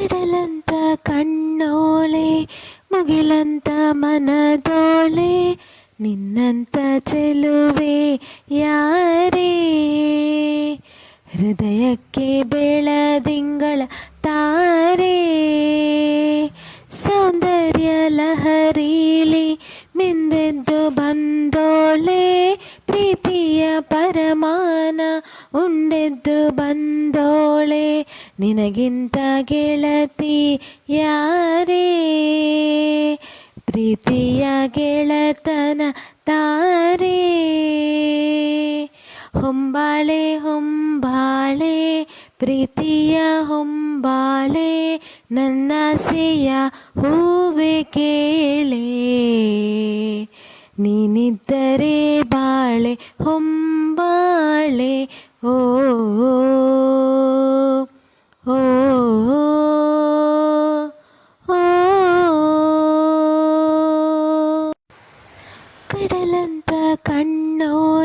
ಕಡಲಂತ ಕಣ್ಣೋಳೆ ಮುಗಿಲಂತ ಮನದೋಳೆ ನಿನ್ನಂತ ಚೆಲುವೆ ಯಾರೇ ಹೃದಯಕ್ಕೆ ಬೆಳದಿಂಗಳ ತಾರೆ ಸೌಂದರ್ಯ ಲಹರೀಲಿ ಮಿಂದೆದ್ದು ಬಂದೋಳೆ ಪ್ರೀತಿಯ ಪರಮಾನ ಉಂಡೆದ್ದು ಬಂದೋಳೆ ನಿನಗಿಂತ ಗೆಳತಿ ಯಾರೇ ಪ್ರೀತಿಯ ಗೆಳತನ ತಾರೆ ಹೊಂಬಾಳೆ ಹೊಂಬಾಳೆ ಪ್ರೀತಿಯ ಹೊಂಬಾಳೆ ನನ್ನಾಸೆಯ ಹೂವೆ ಕೇಳೆ ನೀನಿದ್ದರೆ ಬಾಳೆ ಹೊಂಬಾಳೆ ಓ ಓ ಕಡಲಂತ ಕಣ್ಣೋಳೆ